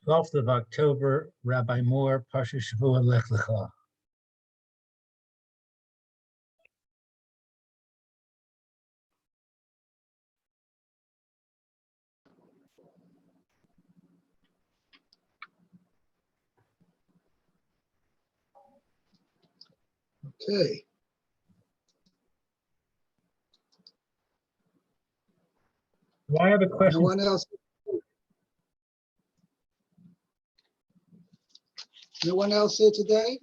12th of October, Rabbi Moore, Parsha Shavua Lech Lecha. Okay. Do I have a question? Anyone else? No one else here today?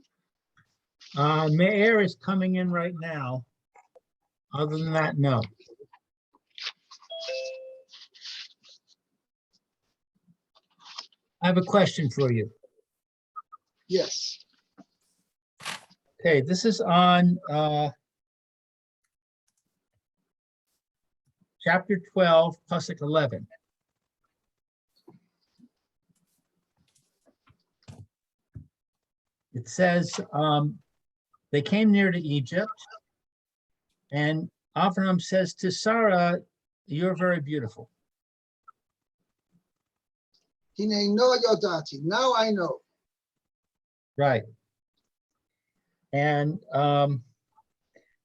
Meir is coming in right now. Other than that, no. I have a question for you. Yes. Okay, this is on chapter 12, Pasuk 11. It says, they came near to Egypt, and Abraham says to Sarah, "You're very beautiful." Hine no yodati. Now I know. Right. And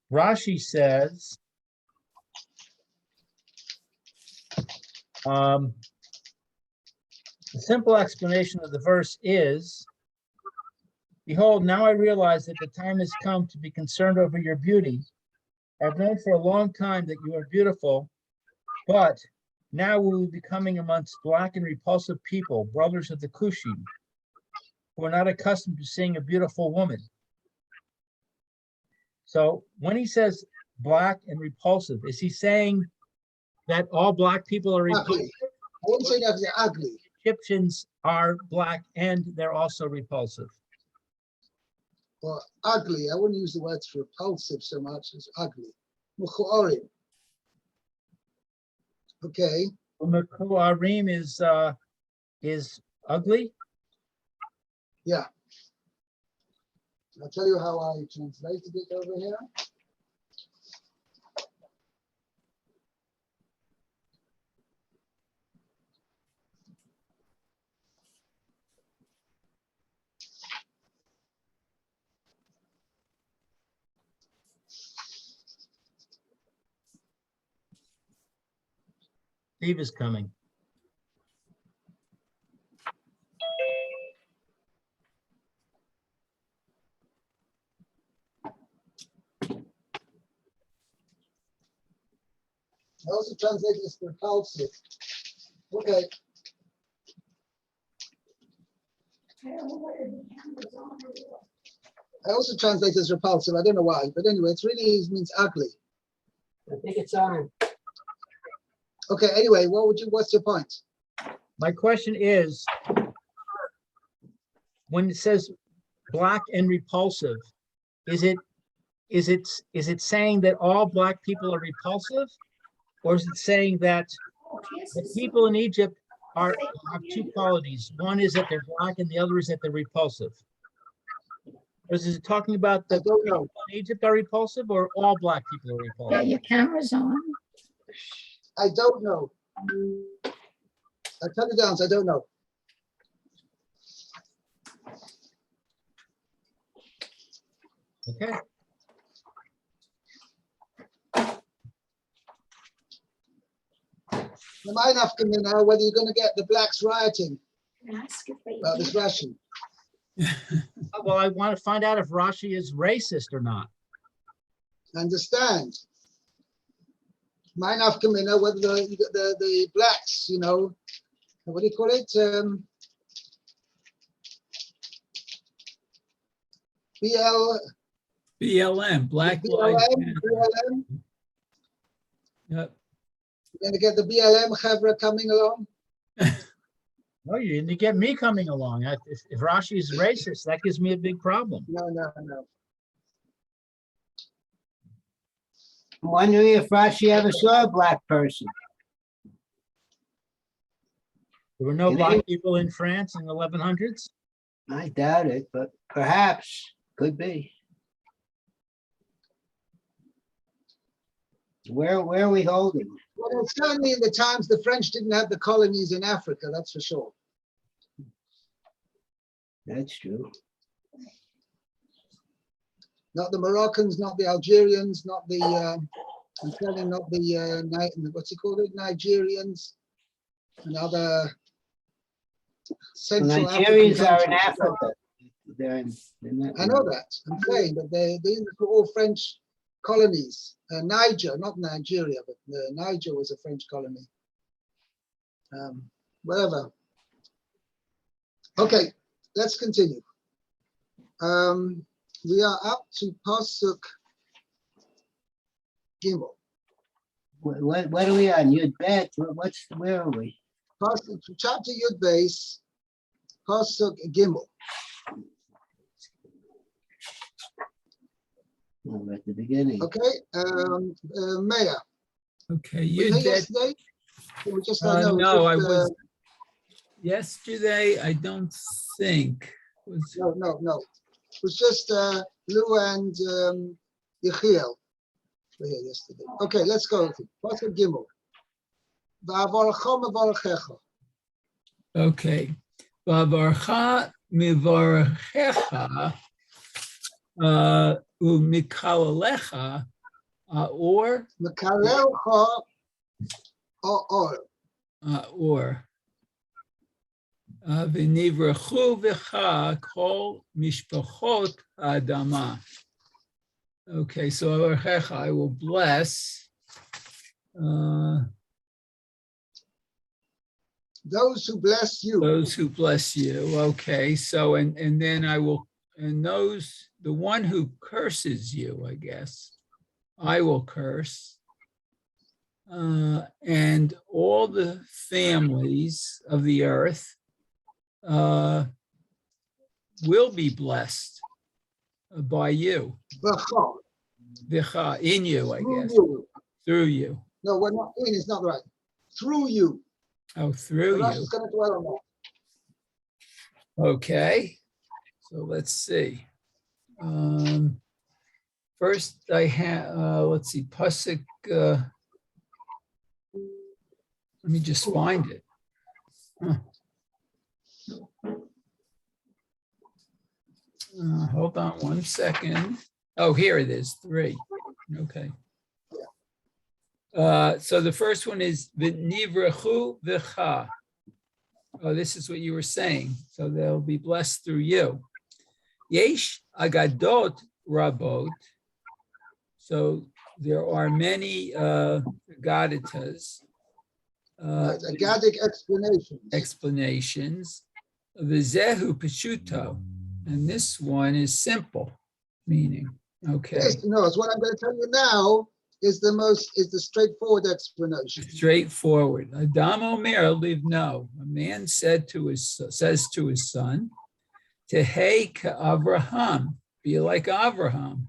Rashi says, the simple explanation of the verse is, "Behold, now I realize that the time has come to be concerned over your beauty. I've known for a long time that you are beautiful, but now we will be coming amongst black and repulsive people, brothers of the Cushim, who are not accustomed to seeing a beautiful woman." So when he says black and repulsive, is he saying that all black people are repulsive? Ugly. I wouldn't say that they're ugly. Egyptians are black and they're also repulsive. Or ugly. I wouldn't use the words repulsive so much as ugly. Mukhuorim. Okay. Mekuarim is ugly. Yeah. I'll tell you how I translated it over here. Steve is coming. I also translated as repulsive. Okay. I also translate as repulsive. I don't know why, but anyway, it really means ugly. I think it's on. Okay. Anyway, what's your point? My question is, when it says black and repulsive, is it saying that all black people are repulsive, or is it saying that the people in Egypt have two qualities? One is that they're black, and the other is that they're repulsive. Or is it talking about the don't know. people in Egypt are repulsive, or all black people are Yeah, repulsive? your camera's on. I don't know. I'll tell you the answer. I don't know. Okay. Am I enough to know whether you're going to get the blacks rioting about this Rashi? Well, I want to find out if Rashi is racist or not. Understand? My enough to know whether the blacks, you know, what do you call it? BLM, Black Lives Matter. BLM. Yep. You're going to get the BLM Chavra coming along? No, you didn't get me coming along. If Rashi is racist, that gives me a big problem. No. I'm wondering if Rashi ever saw a black person. There were no Can black I- people in France in the 1100s. I doubt it, but perhaps, could be. Where are we holding? Well, certainly in the times the French didn't have the colonies in Africa, that's for sure. That's true. Not the Moroccans, not the Algerians, not the, I'm telling, not the, what's it called, Nigerians, and other The Central African Nigerians are in countries. Africa. They're not. I know that, I'm saying, but these were all French colonies. Niger, not Nigeria, but Niger was a French colony. Whatever. Okay, let's continue. We are up to Pasuk Gimel. What are we on? Yud Bet? Where are we? Pasuk, chapter Yud Beis, Pasuk Gimel. Oh, at the beginning. Okay, Maya. Okay, Were you you here did. yesterday? Or we just No, I was yesterday. I don't think was. No. It was just Lou and Yechiel were here yesterday. Okay, let's go. Pasuk Gimel. Va'avarcha mevarechecha. Okay. Vavarcha mivarechecha umikalalecha or Mekalelcha or. v'nivrechu v'cha kol mishpachot adama. Okay, so vavarchecha, I will bless Those who bless you. those who bless you. Okay, so and then I will, and those, the one who curses you, I guess, I will curse. And all the families of the earth will be blessed by you. V'cha. V'cha, in you, I Through guess, you. through you. No, we're not in, it's not right. Through you. Oh, through Rashi you. is going to dwell on that. Okay, so let's see. First, I have, let's see, Pasuk. Let me just find it. Hold on one second. Oh, here it is, 3. Okay. So the first one is v'nivrechu v'cha. Oh, this is what you were saying. So they'll be blessed through you. Yesh agadot rabot. So there are many gadatas. Agadic Explanations. V'zehu peshuto. And this one is simple, meaning, okay. Yes, no, it's what I'm going to tell you now is the straightforward explanation. Straightforward. Adam Omer livno. A man says to his son, Tehei ka'Avraham. Be like Avraham.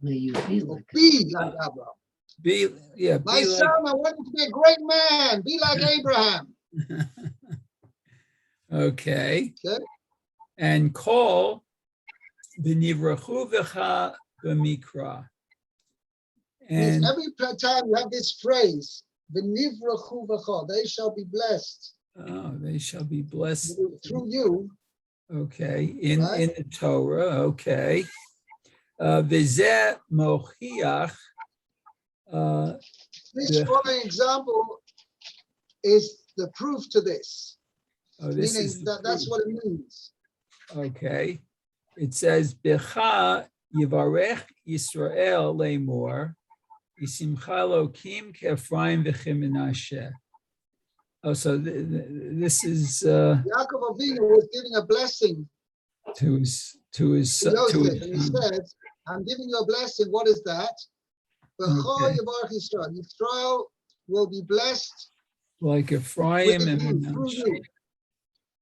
May you be like Be like Abraham. Be My like, son, I want you to be a great man. Be like Abraham. okay. Okay. And call v'nivrachu v'cha b'mikra. Means And every time you have this phrase, v'nivrachu v'cha, they shall be blessed. they shall be blessed Through you. okay, in Right? the Torah, okay. V'zeh mochiach. This following example is the proof to this. This Meaning is the that's proof. what it means. Okay. It says, Becha yivarech Yisrael lemor, Yisimcha lokim ke'Ephraim v'chem Menashe. Oh, so this is Yaakov Avinu was giving a blessing to his Yosef, and he son. said, I'm giving you a blessing. What is that? Okay. Yisrael will be blessed Like Ephraim and through Menashe. you.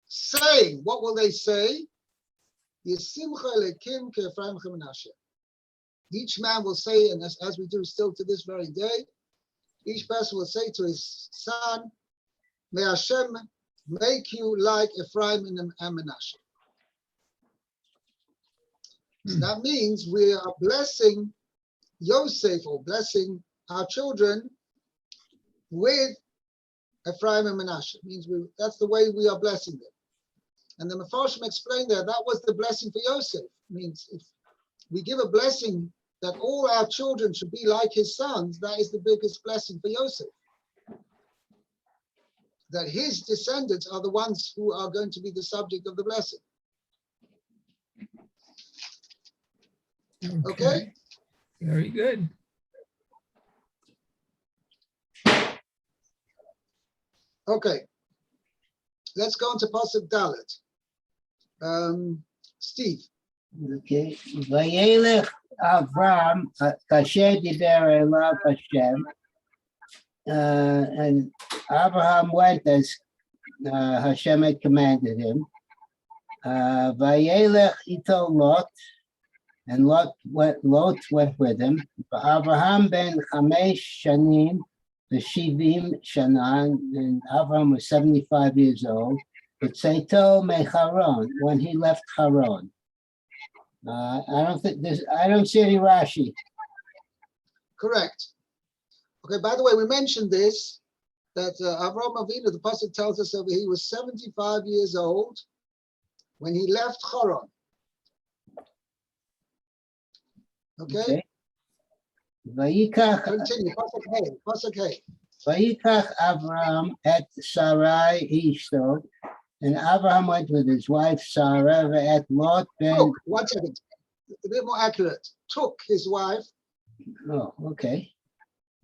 Saying, what will they say? Each man will say, and as we do still to this very day, each person will say to his son, may Hashem make you like Ephraim and Menashe. So that means we are blessing Yosef, or blessing our children with Ephraim and Menashe. It means that's the way we are blessing them. And the Mefarshim explained that was the blessing for Yosef. Means if we give a blessing that all our children should be like his sons, that is the biggest blessing for Yosef. That his descendants are the ones who are going to be the subject of the blessing. Okay? Very good. Okay. Let's go into Pasuk Dalet. Steve. Okay. Vayelech Avram kasher diber elav Hashem. And Abraham went as Hashem had commanded him. Vayelech ito Lot, and Lot went with him. Abraham ben Chamesh Shanim, the Shivim Shanan, and Abraham was 75 years old. But Saito me Haran, when he left Haran. I don't see any Rashi. Correct. Okay, by the way, we mentioned this, that Avraham Avinu, the pasuk tells us that he was 75 years old when he left Haran. Okay? Vayikach Continue, pasuk Hey. Vayikach Avram et Sarai Ishto, and Abraham went with his wife Sarah at Lot ben. Took, 1 second, a bit more accurate. Took his wife. Oh, okay.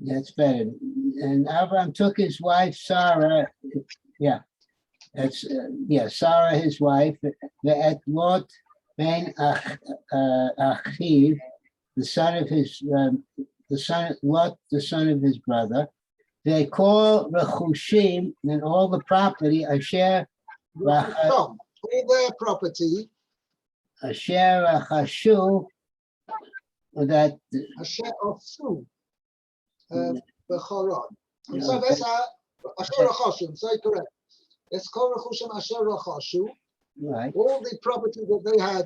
That's better. And Abraham took his wife Sarah. Yeah, that's Sarah, his wife, at Lot ben Achiv, the son of his Lot, the son of his brother. They call Rechushim and all the property Asher All their property. Asher Achashu, that Asher Asu. B'Charan. Yeah, So okay. that's Asher Achashu. So correct. It's called Rechushim Asher Achashu. right. All the property that they had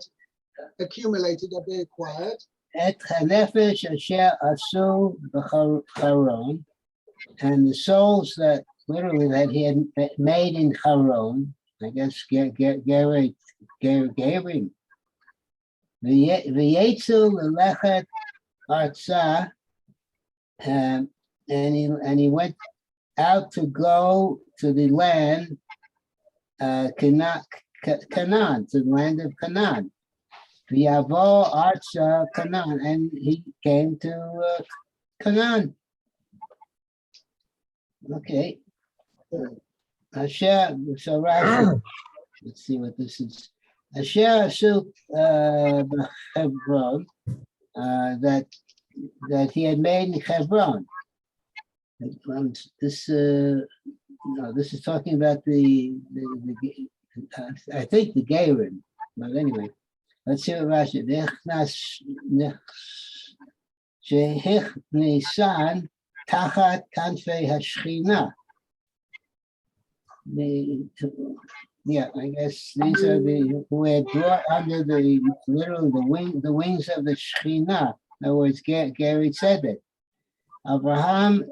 accumulated, that they acquired. Et Hanefesh Asher Asu B'Charan, and the souls that literally that he had made in Haran, I guess gave him. V'yetzu l'lechet artzah, and he went out to go to the land Canaan, to the land of Canaan. V'yavo artzah Canaan, and he came to Canaan. Okay. Asher, so Rashi, let's see what this is. Asher Asu Hebron, that he had made in Hebron. This is talking about the I think the Gerim, but anyway, let's see what Rashi. Shehich Nisan Tachat Kanfei Hashchina. Yeah, I guess these are the who had brought under the literally the wings of the Shekhinah. In other words, Gary said it. Abraham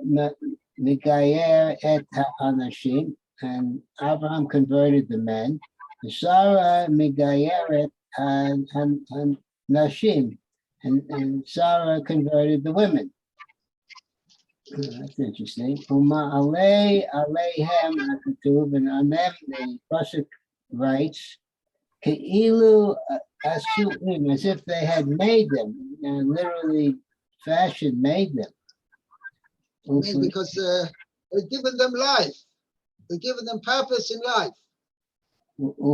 Megayer et Anashim, and Abraham converted the men. Sarah Megayeret and Nashim, and Sarah converted the women. That's interesting. Uma alei aleihem akatuv, and on them the pasuk writes, keilu asuim, as if they had made them, and literally fashion made them. Because they've given them life. They've given them purpose in life.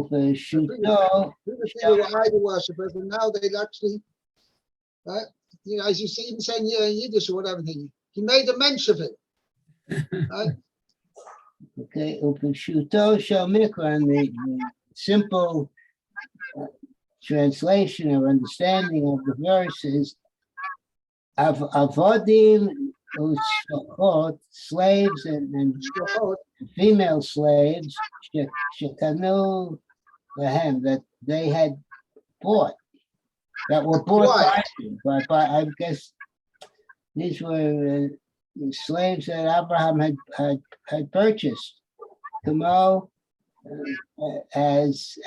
Previously they were idol worshippers, and now they actually, as you see, even saying in Yiddish or whatever thing, he made a mention of it. Right? Okay, Upashuto Shel Mikra, and the simple translation or understanding of the verse is Avodim Ushachot, slaves and female slaves, Shekanu Lahem, that they had bought, that were bought by I guess these were slaves that Abraham had purchased. Kamo as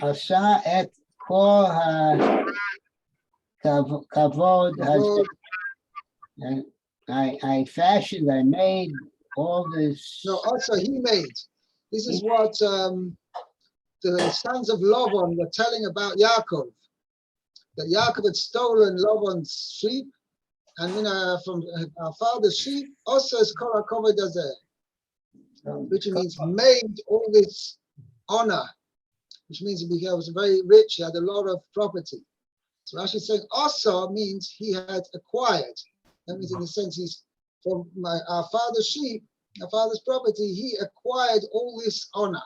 Asa et kol kavod Kavod. and I fashioned, I made all this. No, also he made. This is what the sons of Lavan were telling about Yaakov. That Yaakov had stolen Lavan's sheep, and from our father's sheep, also as Kol HaKavod Hazeh, which means made all this honor, which means he was very rich, he had a lot of property. So Rashi is saying also means he had acquired. That means in the sense he's from our father's sheep, our father's property, he acquired all this honor,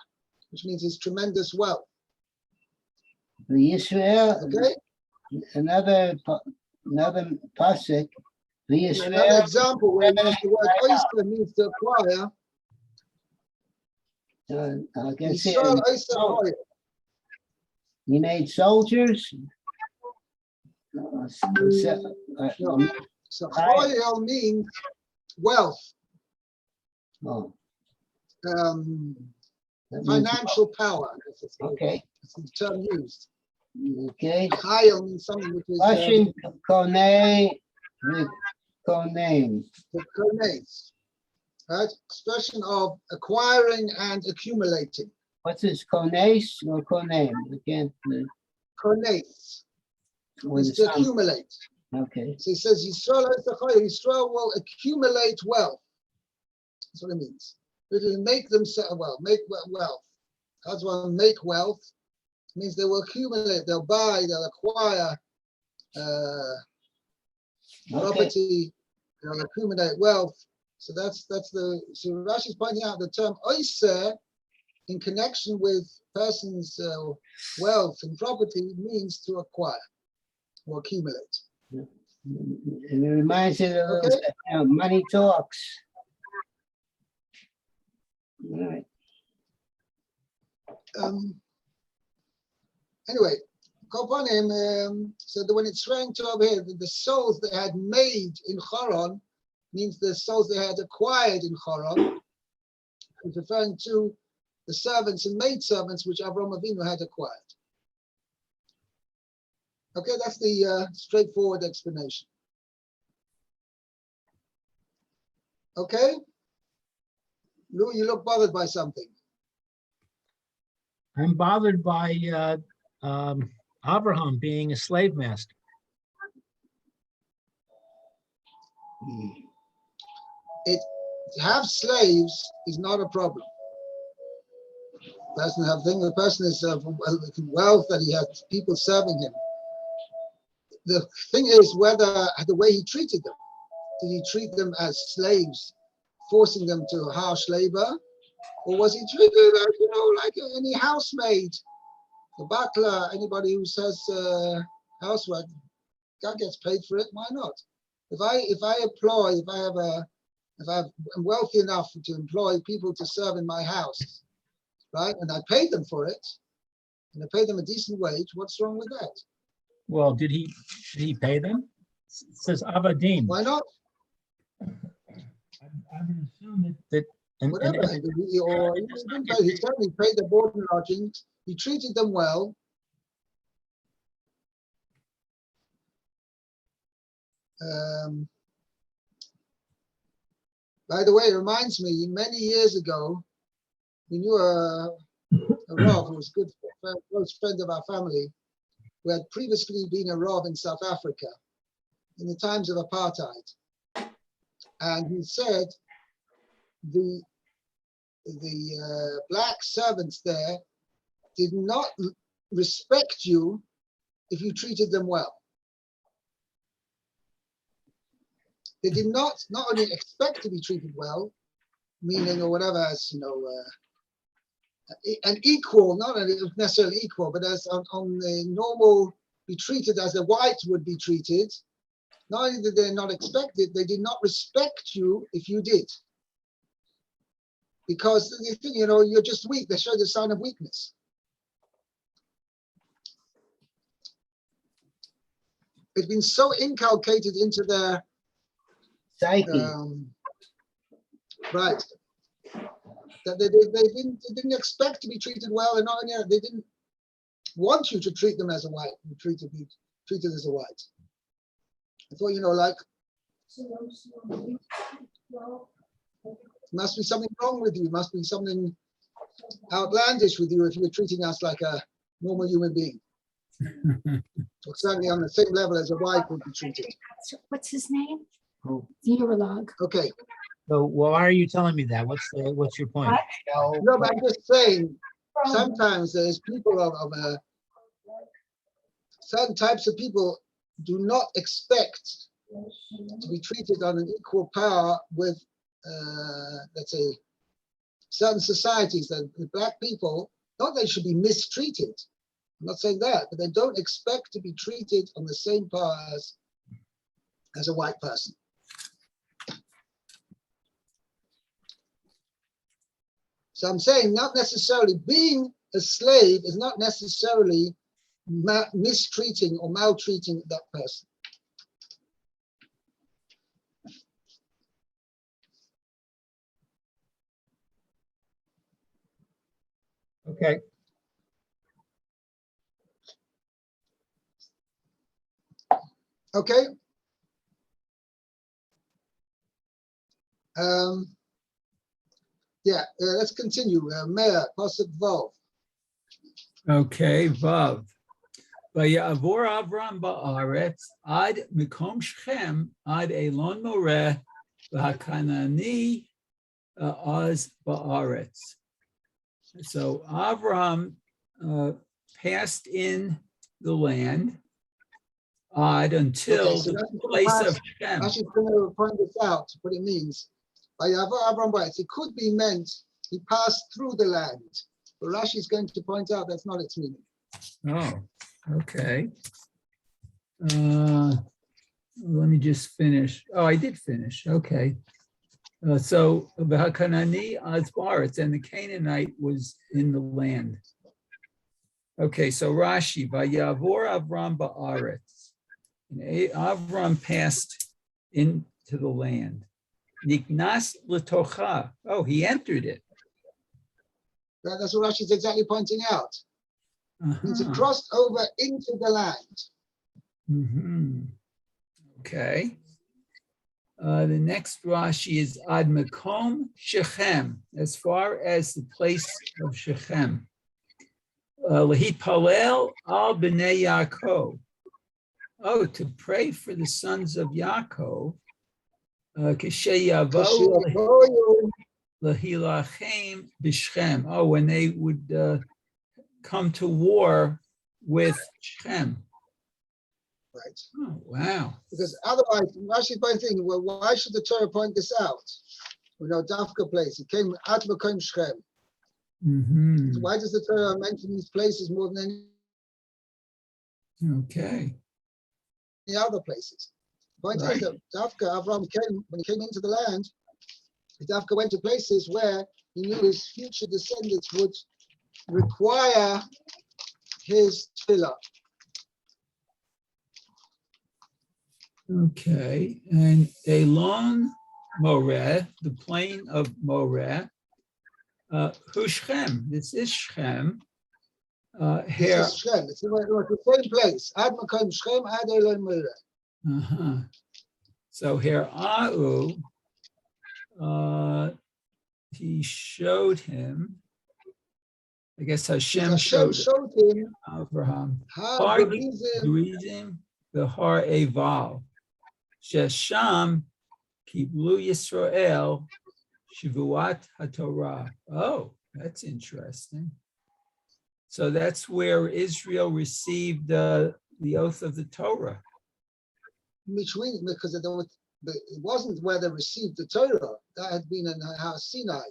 which means his tremendous wealth. The Israel, Okay? another pasuk. The Another Israel, example where we use the word oyster means to acquire. I can see Yisrael oyster hoya. he made soldiers. No. So hoya means wealth, Oh, that means- financial power. okay, That's the term used. okay. Chayil means something which is Russian kone, konem. the kones, right? Expression of acquiring and accumulating. What's this, kones or konem? I can't. Kones With is the to sound. accumulate. Okay, So he says Yisrael will accumulate wealth. That's what it means. It will make themselves make wealth. God's will make wealth. It means they will accumulate, they'll buy, they'll acquire property, they'll accumulate wealth. So that's so Rashi's pointing out the term oyser in connection with person's wealth and property means to acquire or accumulate. and it reminds me of Okay. money talks. All right. Anyway, Kopanim, so that when it's referring to over here, the souls they had made in Choron means the souls they had acquired in Choron. It's referring to the servants and maidservants which Avraham Avinu had acquired. Okay, that's the straightforward explanation. Okay? Lou, you look bothered by something. I'm bothered by Abraham being a slave master. To have slaves is not a problem. The person is wealth that he has people serving him. The thing is whether the way he treated them. Did he treat them as slaves, forcing them to harsh labor? Or was he treated like any housemaid, the butler, anybody who says housework, God gets paid for it, why not? If I'm wealthy enough to employ people to serve in my house, right, and I pay them for it, and I pay them a decent wage, what's wrong with that? Well, did he pay them? It says Avadim. Why not? I would assume that Whatever. He certainly paid their board and lodging. He treated them well. By the way, it reminds me, many years ago, we knew a Rav who was a close friend of our family, who had previously been a Rav in South Africa in the times of apartheid. And he said the black servants there did not respect you if you treated them well. They did not only expect to be treated well, meaning or whatever, as an equal, not necessarily equal, but as on the normal, be treated as a white would be treated. Not only did they not expect it, they did not respect you if you did. Because they think, you're just weak. They show the sign of weakness. It's been so inculcated into their Psyche. right, that they didn't expect to be treated well, and not only that, they didn't want you to treat them as a white, be treated as a white. I thought, like, must be something wrong with you, must be something outlandish with you if you're treating us like a normal human being, or certainly on the same level as a white would be treated. What's his name? Who? The urolog. Okay, So why are you telling me that? What's your point? no, but I'm just saying, sometimes there's people of certain types of people do not expect to be treated on an equal par with, let's say, certain societies. That the black people, not they should be mistreated. I'm not saying that, but they don't expect to be treated on the same par as a white person. So I'm saying not necessarily being a slave is not necessarily mistreating or maltreating that person. Okay. Okay. Let's continue. Meir, Pasuk Vav. Okay, Vav. Vayavor Avram ba'aretz ad mikom Shechem ad Elon Moreh v'hakanani az ba'aretz. So Avram passed in the land until Okay, so the place of Shem. Rashi's going to point this out, what it means. Vayavor Avram ba'aretz. It could be meant he passed through the land, but Rashi is going to point out that's not its meaning. Oh, okay. Let me just finish. Oh, I did finish. Okay. So the Hakanani Azbaretz, and the Canaanite was in the land. Okay, so Rashi, Vayavor Avram ba'aretz. Avram passed into the land. Niknas l'tocha. Oh, he entered it. That's what Rashi is exactly pointing out. Means Uh-huh. it crossed over into the land. Mm-hmm. Okay. The next Rashi is Ad Mekom Shechem, as far as the place of Shechem. Lahitpalel al b'nei Yaakov. Oh, to pray for the sons of Yaakov. K'sheyavo lahilachem b'Shechem. Oh, when they would come to war with Shechem. Right. Oh, wow. Because otherwise, Rashi is thinking, well, why should the Torah point this out? We know Dafka place. He came at Mekom Shechem. Mm-hmm. So why does the Torah mention these places more than Okay. any other places? The point is that Dafka, Avram came, when he came into the land, Dafka went to places where he knew his future descendants would require his tefillah. Okay, and Elon Moreh, the plain of Moreh, who Shechem? This is Shechem. Here. This is Shechem. It's the same place. Ad Mekom Shechem, Ad Elon Moreh. So here, he showed him. I guess Hashem showed him Abraham. Har Gerizim the Har Eval. Shesham Kiblu Yisrael Shivuat HaTorah. Oh, that's interesting. So that's where Israel received the oath of the Torah. Which means because it wasn't where they received the Torah. That had been in Har Sinai.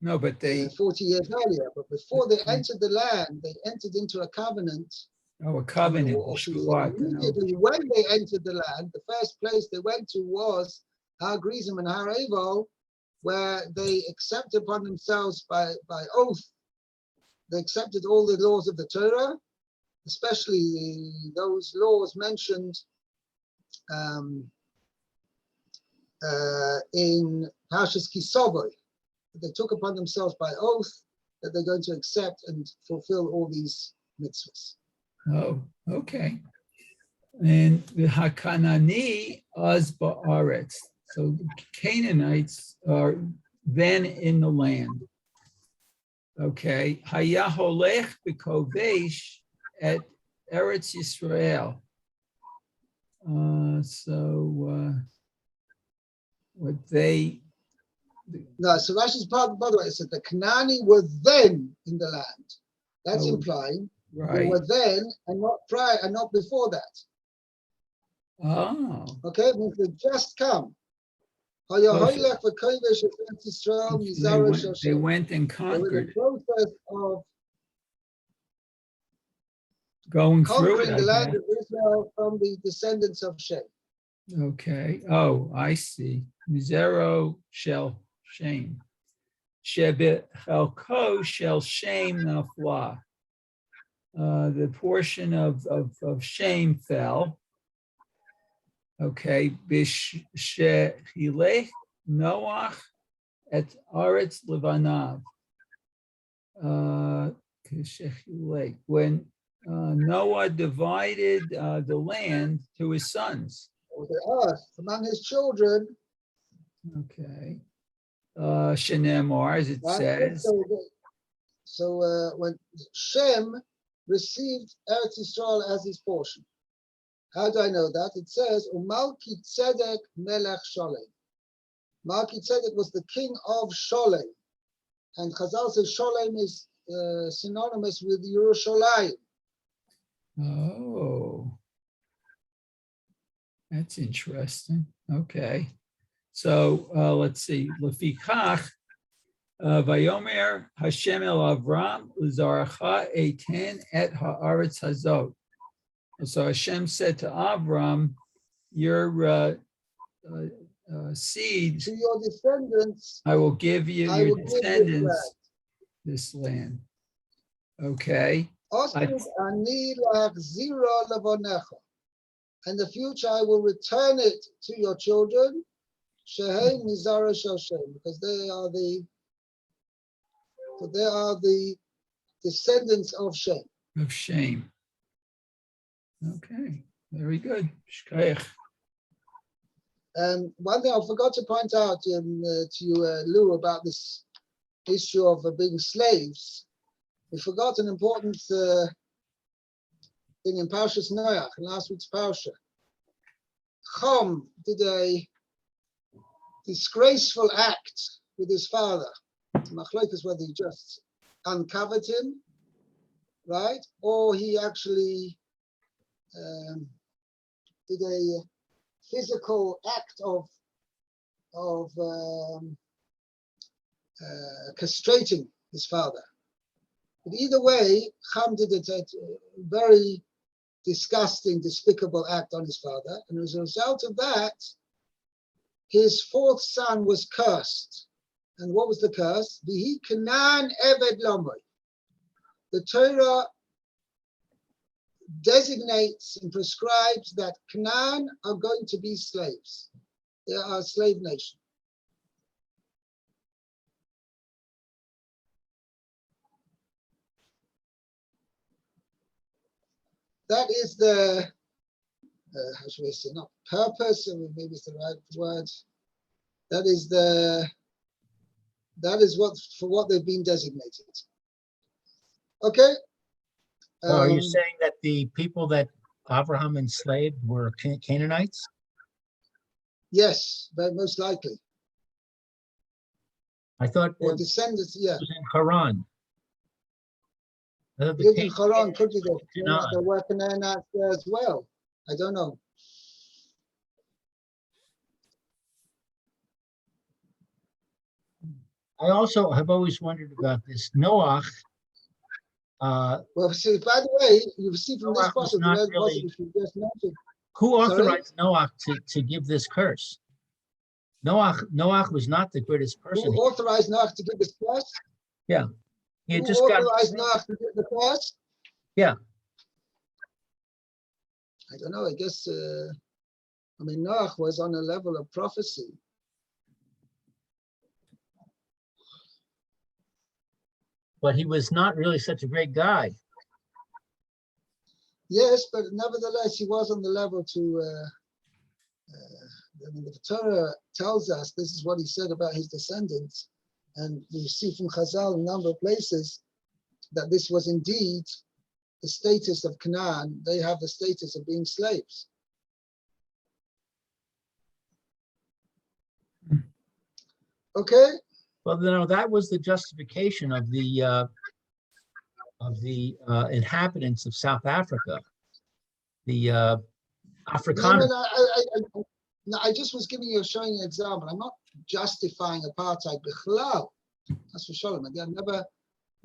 No, but they 40 years earlier. But before they entered the land, they entered into a covenant. Oh, a covenant. Immediately when they entered the land, the first place they went to was Har Gerizim and Har Eval, where they accepted upon themselves by oath. They accepted all the laws of the Torah, especially those laws mentioned in Parshas Kisavoy, that they took upon themselves by oath that they're going to accept and fulfill all these mitzvahs. Oh, okay. And the Hakanani az ba'aretz. So the Canaanites are then in the land. Okay. Hayaholech b'kovesh at Eretz Yisrael. What they. No, so Rashi's part, by the way, it said the Canaani were then in the land. That's Oh, implying they Right. were then and not prior and not before that. Oh. Okay, it means they just come. So Hayaholech b'kovesh at Eretz Yisrael mizara shel They Shem. went and They were in conquered, the process of going through it, conquering I the land guess. of Israel from the descendants of Shem. Okay. Oh, I see. Mizero shel shame. Shebe chelko shel shame nafla. The portion of shame fell. Okay. Bishehilech Noach et aretz levanav. When Noah divided the land to his sons. Or the earth among his children. Okay. Shenemar, as it Right? says. So when Shem received Eretz Yisrael as his portion. How do I know that? It says, Umalki Tzedek Melech Sholem. Malki Tzedek was the king of Sholem. And Chazal says Sholem is synonymous with Yerushalayim. Oh, that's interesting. Okay. So let's see. Lefikach, Vayomer Hashem el Avram Uzaracha Eitan et Haaretz Hazot. So Hashem said to Avram, your seed, To your descendants, I will give you, I your will give descendants, this land. Okay. Osrid ani lachzira levonecha. In the future, I will return it to your children, shehem mizara shel Shem, because they are the descendants of Shem. Of shame. Okay, very good. Shkayach. One thing I forgot to point out to you, Lou, about this issue of being slaves. We forgot an important thing in Parsha's Noach, in last week's Parsha. Chom did a disgraceful act with his father. Machlokes whether he just uncovered him, right, or he actually did a physical act of castrating his father. But either way, Cham did a very disgusting, despicable act on his father, and as a result of that, his fourth son was cursed. And what was the curse? Vihi Canaan Eved Lomoy. The Torah designates and prescribes that Canaan are going to be slaves. They are a slave nation. That is the, how should we say, not purpose, or maybe it's the right word. That is what they've been designated. Okay. So are you saying that the people that Abraham enslaved were Canaanites? Yes, but most likely. I thought Or it descendants, yeah. was in Haran. Lived in Haran, could be there were Canaanites there as well. I don't know. I also have always wondered about this. Noach. Well, see, by the way, you see from this Noach was passage, not the really- passage you just mentioned. Who Sorry? authorized Noach to give this curse? Noach was not the greatest person. Who authorized Noach to give this curse? Yeah. He had Who just got authorized Noach to give the curse? Yeah. I don't know. I guess, Noach was on a level of prophecy. but he was not really such a great guy. Yes, but nevertheless, he was on the level to. I mean, the Torah tells us this is what he said about his descendants, and we see from Chazal in a number of places that this was indeed the status of Canaan. They have the status of being slaves. Okay. Well, no, that was the justification of the inhabitants of South Africa, the No, Afrikaners. no, I just was giving you, showing you an example. I'm not justifying apartheid. Bichlal. That's for sure. Again, never,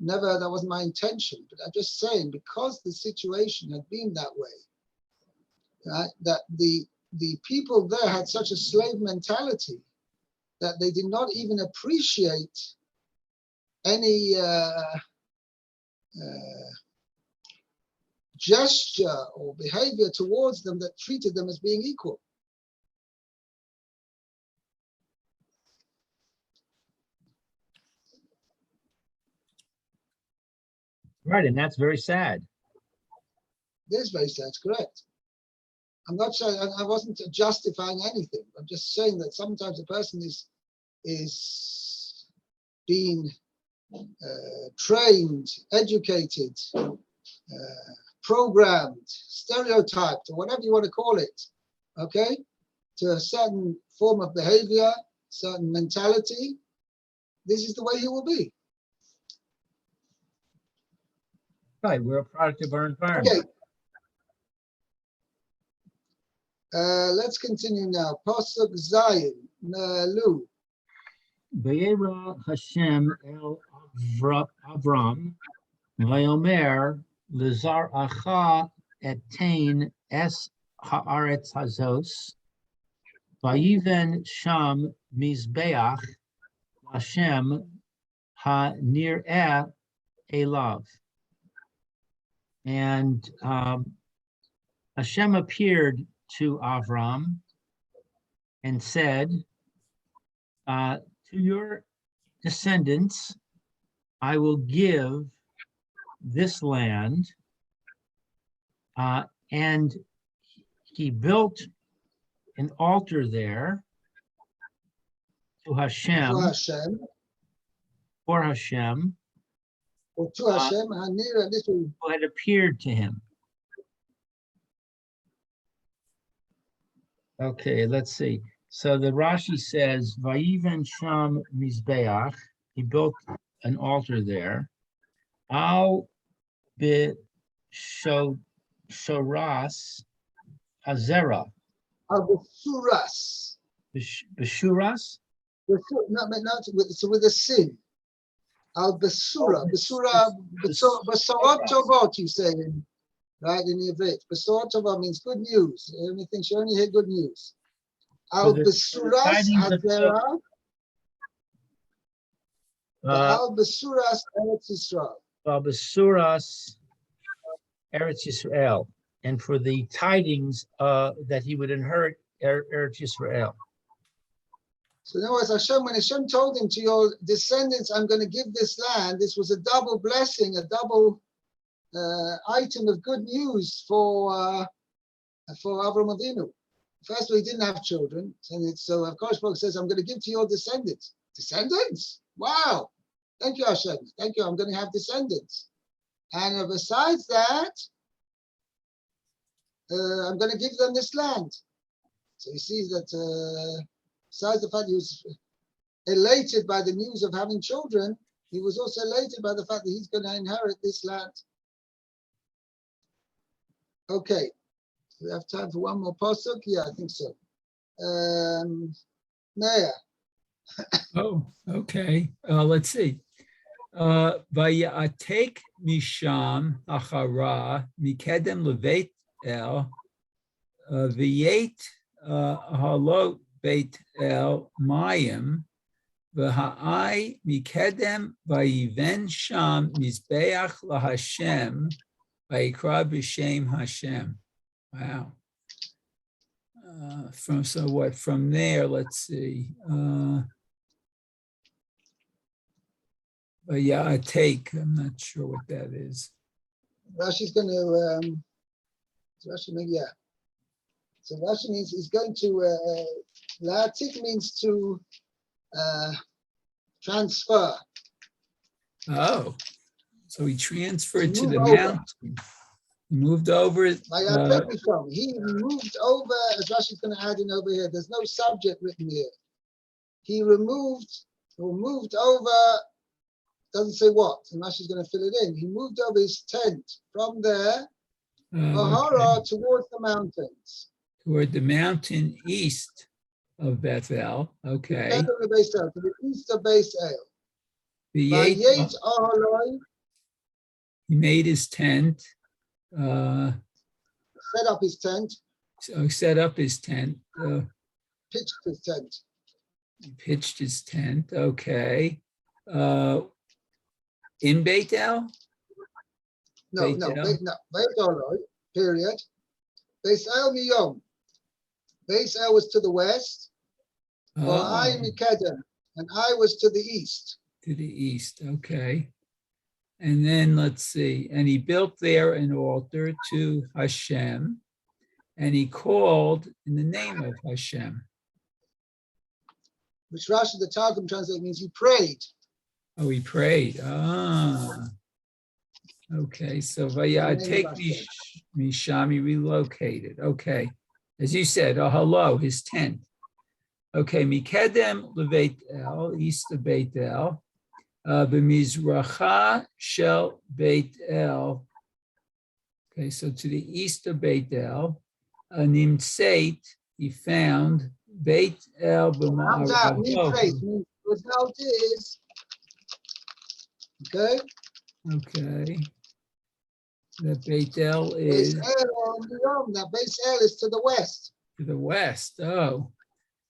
that wasn't my intention. But I'm just saying, because the situation had been that way, right, that the people there had such a slave mentality that they did not even appreciate any gesture or behavior towards them that treated them as being equal. Right, and that's very sad. This very sad, correct. I'm not saying, I wasn't justifying anything. I'm just saying that sometimes a person is being trained, educated, programmed, stereotyped, or whatever you want to call it, okay, to a certain form of behavior, certain mentality. This is the way he will be. Right, we're a product of our environment. Okay. Let's continue now. Pasuk Zayin, Lu. Vayera Hashem el Avram, Vayomer Lizar Acha etain es haaretz hazos, Vayiven Sham Mizbeach Hashem ha-nir'eh elav. And Hashem appeared to Avram and said, to your descendants, I will give this land. And he built an altar there to Hashem, for Hashem, Or to Hashem, Hanira, this will. who had appeared to him. Okay, let's see. So the Rashi says, Vayiven Sham Mizbeach, he built an altar there. Al be shoras hazera. Al-Basuras. Beshuras? So with a sin. Al-Basura. Basura, Basarot Tovot, you say, right, in the Ivrit. Basarot Tovot means good news. Everything, she only hear good news. Al-Basuras Hazera. Al-Basuras Eretz Yisrael. Basuras Eretz Yisrael, and for the tidings that he would inherit Eretz Yisrael. So in other words, Hashem, when Hashem told him, to your descendants, I'm going to give this land, this was a double blessing, a double item of good news for Avram Avinu. First of all, he didn't have children, so of course, Baruch says, I'm going to give to your descendants. Descendants? Wow! Thank you, Hashem. Thank you. I'm going to have descendants. And besides that, I'm going to give them this land. So you see that besides the fact he was elated by the news of having children, he was also elated by the fact that he's going to inherit this land. Okay. We have time for one more pasuk? Yeah, I think so. Naya. Oh, okay. Let's see. Vayatek misham achara mikedem levet el v'yet halot beit el mayim v'ha'ai mikedem vayiven sham mizbeach laHashem vayikra b'shem Hashem. Wow. From there, let's see. take. I'm not sure what that is. Rashi's going to, Rashi, yeah. So Rashi means he's going to, La'atik means to transfer. Oh, so he transferred to Move the over. mountain. He moved over. Like I said before, he moved over, as Rashi's going to add in over here. There's no subject written here. He removed or moved over, doesn't say what, and Rashi's going to fill it in. He moved over his tent from there, Bahara, towards the mountains. Toward the mountain east of Bethel. Okay. To the east of Beis El. He made his tent. Set up his tent. So set up his tent. Pitched his tent. He pitched his tent. Okay. In Beit El? No, Beit El, period. Beis El Miyom. Beis El was to the west. I Mikedem, and I was to the east. To the east, okay. And then let's see, and he built there an altar to Hashem, and he called in the name of Hashem. Which Rashi, the Targum translate means he prayed. Oh, he prayed. Okay, so take Misham, he relocated. Okay, as you said, hello, his tent. Okay, Mikedem Leveit El, east of Beit El, B'mizracha Shel Beit El. Okay, so to the east of Beit El, Nimtzeit, he found Beit El Nimtzeit means result is, okay? Okay. The Beit El is that Beis El is to the west. To the west. Oh.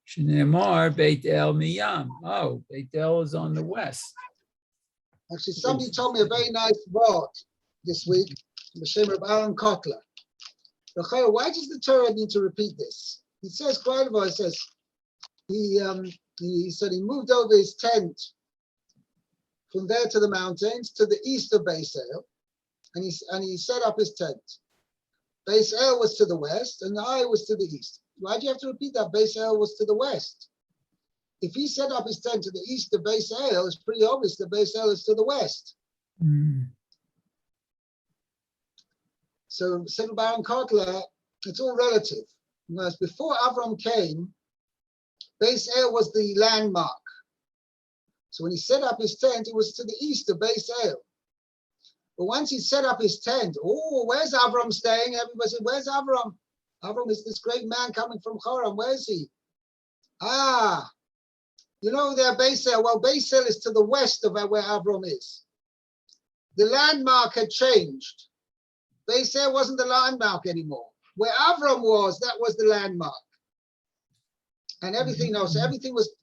Shneimar Beit El Miyam. Oh, Beit El is on the west. Actually, somebody told me a very nice word this week, the Shem of Aaron Kotler. Why does the Torah need to repeat this? He says, it says, he said he moved over his tent from there to the mountains to the east of Beis El, and he set up his tent. Beis El was to the west, and I was to the east. Why do you have to repeat that? Beis El was to the west. If he set up his tent to the east of Beis El, it's pretty obvious that Beis El is to the west. So, said Baron Kotler, it's all relative. Whereas before Avram came, Beis El was the landmark. So when he set up his tent, it was to the east of Beis El. But once he set up his tent, where's Avram staying? Everybody said, where's Avram? Avram is this great man coming from Choram. Where is he? You know there, Beis El. Well, Beis El is to the west of where Avram is. The landmark had changed. Beis El wasn't the landmark anymore. Where Avram was, that was the landmark. And everything else, everything was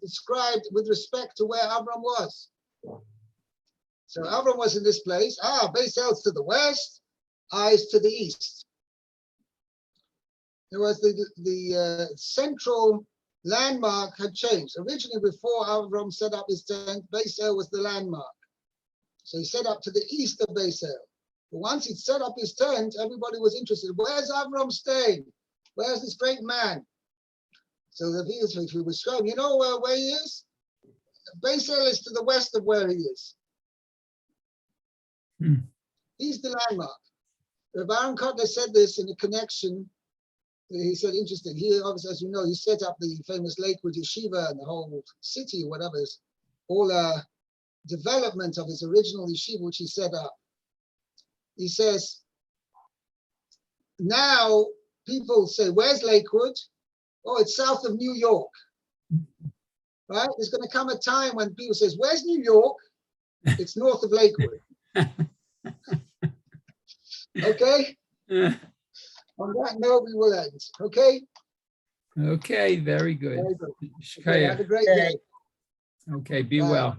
described with respect to where Avram was. So Avram was in this place. Beis El's to the west, I is to the east. There was the central landmark had changed. Originally, before Avram set up his tent, Beis El was the landmark. So he set up to the east of Beis El. But once he'd set up his tent, everybody was interested. Where's Avram staying? Where's this great man? So the people were describing, you know where he is? Beis El is to the west of where he is. He's the landmark. Baron Kotler said this in a connection. He said, interesting. He obviously, as you know, he set up the famous Lakewood Yeshiva and the whole city, whatever, all development of his original yeshiva, which he set up. He says, now people say, where's Lakewood? Oh, it's south of New York. Right? There's going to come a time when people say, where's New York? It's north of Lakewood. Okay? On that note, we will end. Okay? Okay, very good. Very good. Okay, have a great day. Okay, be well.